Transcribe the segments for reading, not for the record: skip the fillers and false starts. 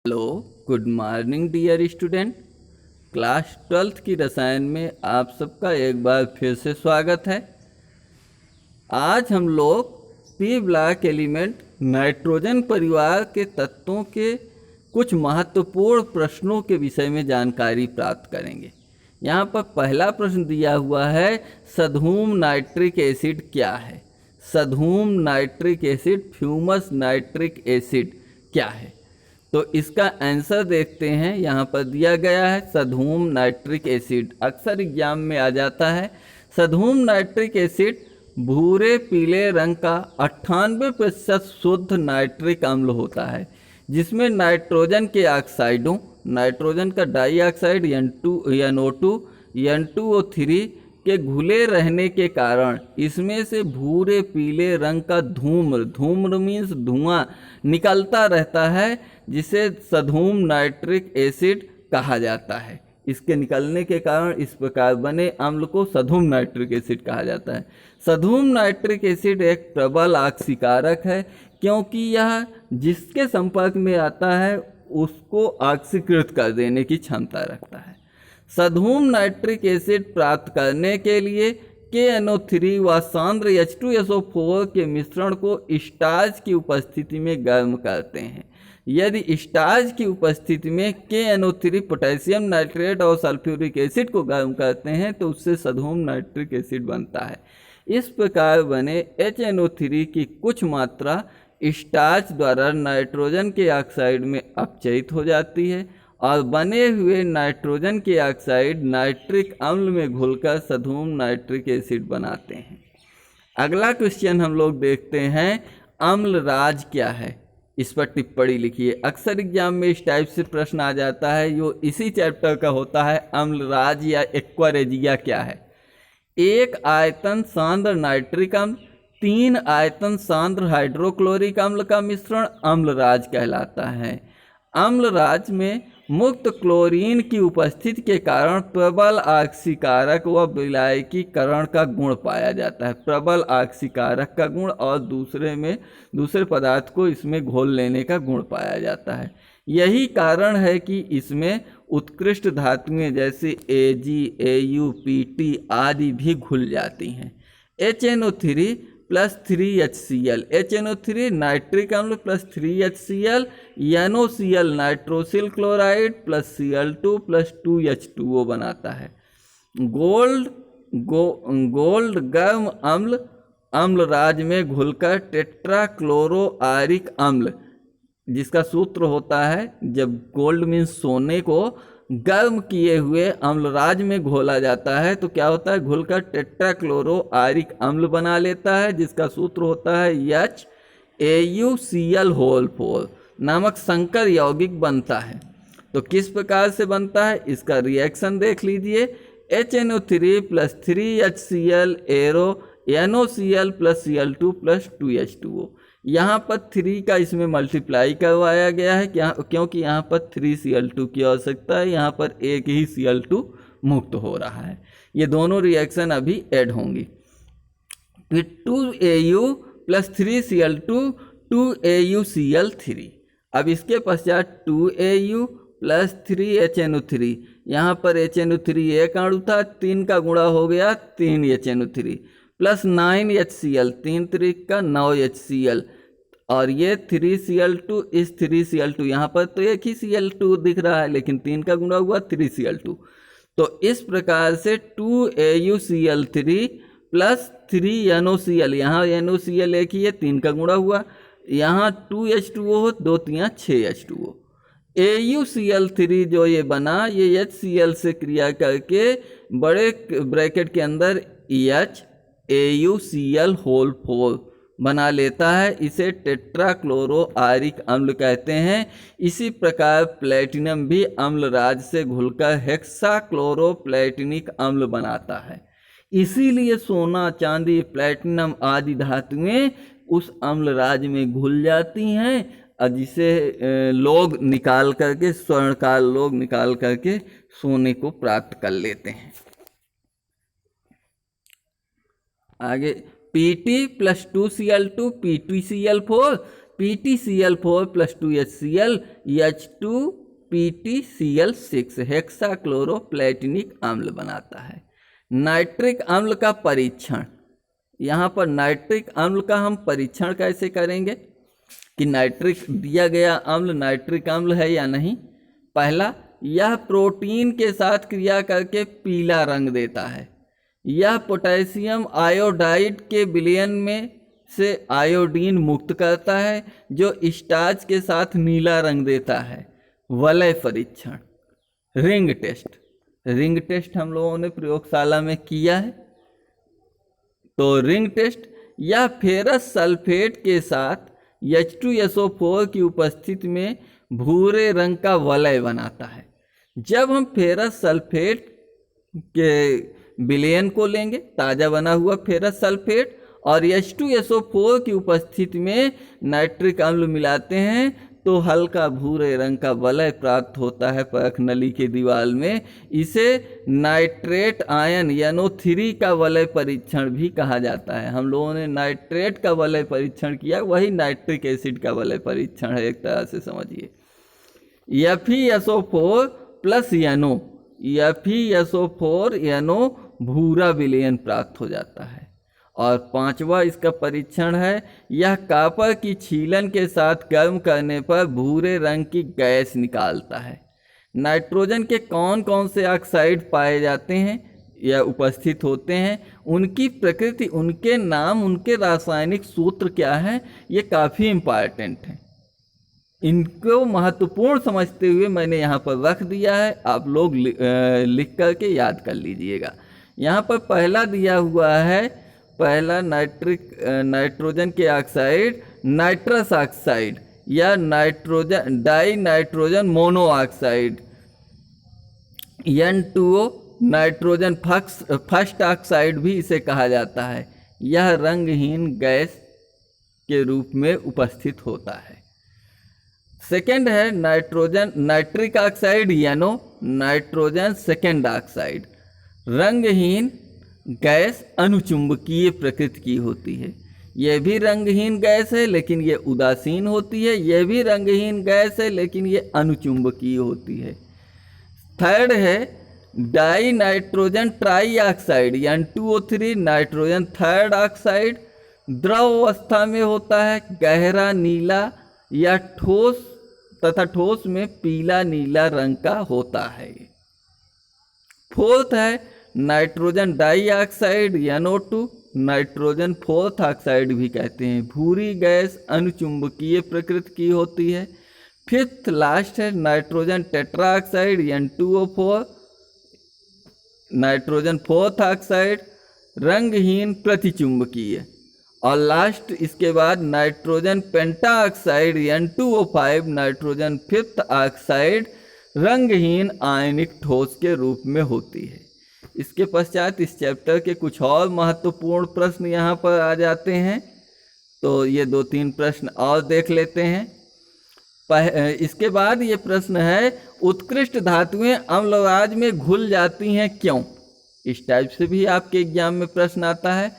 Hello, good morning dear student. Class 12th की रसायन में आप सबका एक बार फिर से स्वागत है। आज हम लोग पी ब्लॉक एलिमेंट नाइट्रोजन परिवार के तत्वों के कुछ महत्वपूर्ण प्रश्नों के विषय में जानकारी प्राप्त करेंगे। यहाँ पर पहला प्रश्न दिया हुआ है, सधूम नाइट्रिक एसिड क्या है? सधूम नाइट्रिक एसिड, फ्यूमस नाइट्रिक एसिड क्या है? तो इसका आंसर देखते हैं। यहाँ पर दिया गया है सधूम नाइट्रिक एसिड, अक्सर एग्जाम में आ जाता है। सधूम नाइट्रिक एसिड भूरे पीले रंग का 98% शुद्ध नाइट्रिक अम्ल होता है, जिसमें नाइट्रोजन के ऑक्साइडों, नाइट्रोजन का डाइऑक्साइड NO2 N2O3 के घुले रहने के कारण इसमें से भूरे पीले रंग का धूम्र मीन्स धुआं निकलता रहता है, जिसे सधूम नाइट्रिक एसिड कहा जाता है। इसके निकलने के कारण इस प्रकार बने अम्ल को सधूम नाइट्रिक एसिड कहा जाता है। सधूम नाइट्रिक एसिड एक प्रबल ऑक्सीकारक है, क्योंकि यह जिसके संपर्क में आता है उसको ऑक्सीकृत कर देने की क्षमता रखता है। सधूम नाइट्रिक एसिड प्राप्त करने के लिए KNO3 व सांद्र H2SO4 के मिश्रण को स्टार्च की उपस्थिति में गर्म करते हैं। यदि स्टार्च की उपस्थिति में KNO3 पोटेशियम नाइट्रेट और सल्फ्यूरिक एसिड को गर्म करते हैं तो उससे सधूम नाइट्रिक एसिड बनता है। इस प्रकार बने HNO3 की कुछ मात्रा स्टार्च द्वारा नाइट्रोजन के ऑक्साइड में अपचयित हो जाती है और बने हुए नाइट्रोजन के ऑक्साइड नाइट्रिक अम्ल में घुलकर सधूम नाइट्रिक एसिड बनाते हैं। अगला क्वेश्चन हम लोग देखते हैं, अम्लराज क्या है? इस पर टिप्पणी लिखिए। अक्सर एग्जाम में इस टाइप से प्रश्न आ जाता है, जो इसी चैप्टर का होता है। अम्लराज या एक्वारेजिया क्या है? 1 आयतन सांद्र नाइट्रिक अम्ल 3 आयतन सांद्र हाइड्रोक्लोरिक अम्ल का मिश्रण अम्लराज कहलाता है। अम्लराज में मुक्त क्लोरीन की उपस्थिति के कारण प्रबल ऑक्सीकारक व विलायकीकरण का गुण पाया जाता है। प्रबल ऑक्सीकारक का गुण और दूसरे पदार्थ को इसमें घोल लेने का गुण पाया जाता है। यही कारण है कि इसमें उत्कृष्ट धातुएं जैसे Ag, Au, Pt आदि भी घुल जाती हैं। HNO3 plus 3HCl, HNO3 nitric अम्ल plus 3HCl, NOCl nitrosyl chloride plus Cl2 plus 2H2O बनाता है। गोल्ड गर्म अम्ल अम्लराज में घुलकर टेट्राक्लोरोआरिक अम्ल, जिसका सूत्र होता है, जब गोल्ड मीन्स सोने को गर्म किए हुए अम्लराज में घोला जाता है तो क्या होता है, घुलकर टेट्राक्लोरोआरिक अम्ल बना लेता है, जिसका सूत्र होता है HAuCl4 नामक संकर यौगिक बनता है। तो किस प्रकार से बनता है, इसका रिएक्शन देख लीजिए। HNO3 plus 3HCl arrow NOCl plus Cl2 plus 2H2O। यहाँ पर 3 का इसमें मल्टीप्लाई करवाया गया है, क्योंकि यहाँ पर 3Cl2 की आवश्यकता है, यहाँ पर एक ही Cl2 मुक्त हो रहा है। ये दोनों रिएक्शन अभी ऐड होंगी। फिर 2Au प्लस 3Cl2 2AuCl3। अब इसके पश्चात 2Au प्लस 3HNO3, यहाँ पर HNO3 एक अणु था, 3 का गुणा हो गया 3HNO3 प्लस 9HCl, 3 3 का 9HCl, और ये 3Cl2 इस 3Cl2, यहाँ पर तो एक ही Cl2 दिख रहा है लेकिन 3 का गुणा हुआ 3Cl2। तो इस प्रकार से 2AuCl3 प्लस 3NOCl, यहाँ NOCl एक ही है, 3 का गुणा हुआ, यहाँ 2H2O 2 3 6H2O। AuCl3 जो ये बना, ये HCl से क्रिया करके बड़े ब्रैकेट के अंदर AuCl4 बना लेता है। इसे टेट्राक्लोरोआरिक अम्ल कहते हैं। इसी प्रकार प्लेटिनम भी अम्लराज से घुलकर हेक्साक्लोरोप्लेटिनिक अम्ल बनाता है। इसीलिए सोना, चांदी, प्लेटिनम आदि धातुएं उस अम्लराज में घुल जाती हैं, और जिसे लोग निकाल करके, स्वर्णकार लोग निकाल करके सोने को प्राप्त कर लेते हैं। आगे Pt plus 2Cl2 P2Cl4, PtCl4 + 2HCl H2PtCl6 hexachloroplatinic अम्ल बनाता है। नाइट्रिक अम्ल का परीक्षण, यहाँ पर नाइट्रिक अम्ल का हम परीक्षण कैसे करेंगे कि नाइट्रिक दिया गया अम्ल नाइट्रिक अम्ल है या नहीं। पहला, यह प्रोटीन के साथ क्रिया करके पीला रंग देता है। यह पोटेशियम आयोडाइड के विलयन में से आयोडीन मुक्त करता है जो स्टार्च के साथ नीला रंग देता है। वलय परीक्षण, रिंग टेस्ट हम लोगों ने प्रयोगशाला में किया है। तो रिंग टेस्ट, यह फेरस सल्फेट के साथ H2SO4 की उपस्थिति में भूरे रंग का वलय बनाता है। जब हम फेरस सल्फेट के विलयन को लेंगे, ताज़ा बना हुआ फेरस सल्फेट, और H2SO4 की उपस्थिति में नाइट्रिक अम्ल मिलाते हैं तो हल्का भूरे रंग का वलय प्राप्त होता है परख नली के दीवार में। इसे नाइट्रेट आयन NO3 का वलय परीक्षण भी कहा जाता है। हम लोगों ने नाइट्रेट का वलय परीक्षण किया, वही नाइट्रिक एसिड का वलय परीक्षण है, एक तरह से समझिए। FeSO4 + NO, FeSO4 NO भूरा विलयन प्राप्त हो जाता है। और पांचवा इसका परीक्षण है, यह कॉपर की छीलन के साथ गर्म करने पर भूरे रंग की गैस निकालता है। नाइट्रोजन के कौन कौन से ऑक्साइड पाए जाते हैं या उपस्थित होते हैं, उनकी प्रकृति, उनके नाम, उनके रासायनिक सूत्र क्या है, ये काफ़ी इम्पॉर्टेंट है। इनको महत्वपूर्ण समझते हुए मैंने यहाँ पर रख दिया है, आप लोग लिख करके याद कर लीजिएगा। यहाँ पर पहला दिया हुआ है, पहला नाइट्रोजन के ऑक्साइड नाइट्रस ऑक्साइड या nitrogen die nitrogen mono oxide, N2O nitrogen first oxide भी इसे कहा जाता है। यह रंगहीन गैस के रूप में उपस्थित होता है। सेकेंड है nitric oxide NO nitrogen second oxide, रंगहीन गैस अनुचुंबकीय प्रकृति की होती है। यह भी रंगहीन गैस है लेकिन ये उदासीन होती है, यह भी रंगहीन गैस है लेकिन ये अनुचुंबकीय होती है। थर्ड है die nitrogen try oxide N2O3 nitrogen third oxide, द्रव अवस्था में होता है, गहरा नीला या ठोस तथा ठोस में पीला नीला रंग का होता है। फोर्थ है nitrogen dioxide NO2 nitrogen fourth oxide भी कहते हैं, भूरी गैस अनुचुंबकीय प्रकृति की होती है। फिफ्थ लास्ट है nitrogen tetroxide N2O4 nitrogen fourth oxide, रंगहीन प्रतिचुंबकीय। और लास्ट इसके बाद nitrogen pentoxide N2O5 nitrogen fifth oxide, रंगहीन आयनिक ठोस के रूप में होती है। इसके पश्चात इस चैप्टर के कुछ और महत्वपूर्ण प्रश्न यहाँ पर आ जाते हैं, तो ये 2-3 प्रश्न और देख लेते हैं। इसके बाद ये प्रश्न है, उत्कृष्ट धातुएं अम्लराज में घुल जाती हैं क्यों? इस टाइप से भी आपके एग्जाम में प्रश्न आता है।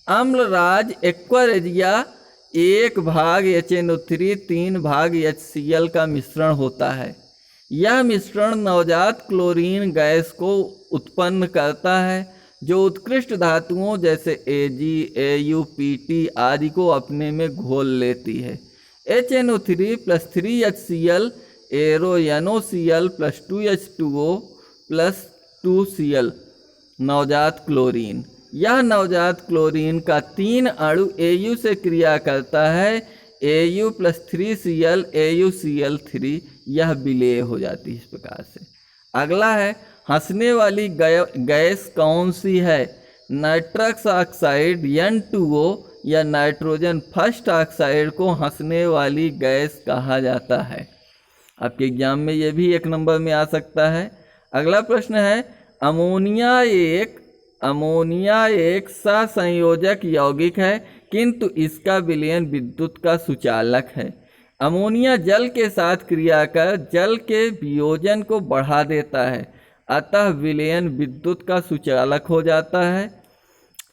अम्लराज एक्वारेजिया 1 भाग HNO3 3 भाग HCl का मिश्रण होता है। यह मिश्रण नवजात क्लोरीन गैस को उत्पन्न करता है जो उत्कृष्ट धातुओं जैसे Ag, Au, Pt आदि को अपने में घोल लेती है। HNO3 + 3HCl arrow NOCl + 2H2O + 2Cl नवजात क्लोरीन। यह नवजात क्लोरीन का 3 अणु Au से क्रिया करता है, Au + 3Cl AuCl3, यह विलेय हो जाती है इस प्रकार से। अगला है, हंसने वाली गैस कौन सी है? नाइट्रस ऑक्साइड N2O या नाइट्रोजन फर्स्ट ऑक्साइड को हंसने वाली गैस कहा जाता है। आपके एग्जाम में ये भी 1 नंबर में आ सकता है। अगला प्रश्न है, अमोनिया एक सहसंयोजक यौगिक है किंतु इसका विलयन विद्युत का सुचालक है। अमोनिया जल के साथ क्रिया कर जल के वियोजन को बढ़ा देता है, अतः विलयन विद्युत का सुचालक हो जाता है।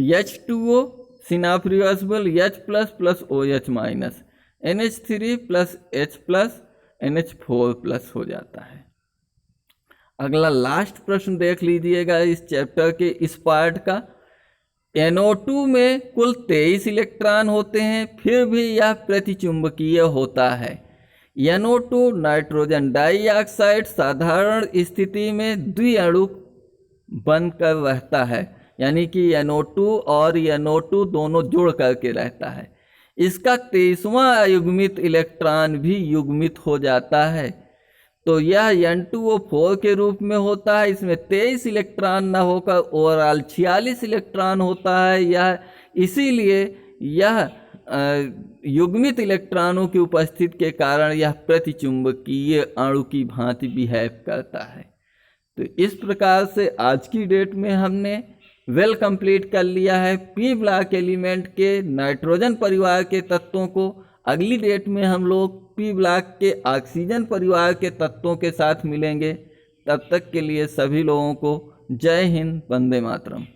H2O सिनाप्रिवर्सिबल H++ OH-, NH3 plus H plus NH4 plus हो जाता है। अगला लास्ट प्रश्न देख लीजिएगा इस चैप्टर के इस पार्ट का। NO2 में कुल 23 इलेक्ट्रॉन होते हैं, फिर भी यह प्रतिचुंबकीय होता है। NO2 नाइट्रोजन डाइऑक्साइड साधारण स्थिति में द्विअणु बनकर रहता है, यानी कि NO2 और NO2 दोनों जुड़ करके रहता है। इसका 23वां अयुग्मित इलेक्ट्रॉन भी युग्मित हो जाता है, तो यह N2O4 के रूप में होता है। इसमें 23 इलेक्ट्रॉन न होकर ओवरऑल 46 इलेक्ट्रॉन होता है। यह इसीलिए यह युग्मित इलेक्ट्रॉनों की उपस्थिति के कारण यह प्रतिचुंबकीय अणु की भांति बिहेव करता है। तो इस प्रकार से आज की डेट में हमने वेल कंप्लीट कर लिया है पी ब्लॉक एलिमेंट के नाइट्रोजन परिवार के तत्वों को। अगली डेट में हम लोग पी ब्लॉक के ऑक्सीजन परिवार के तत्वों के साथ मिलेंगे। तब तक के लिए सभी लोगों को जय हिंद, वंदे मातरम।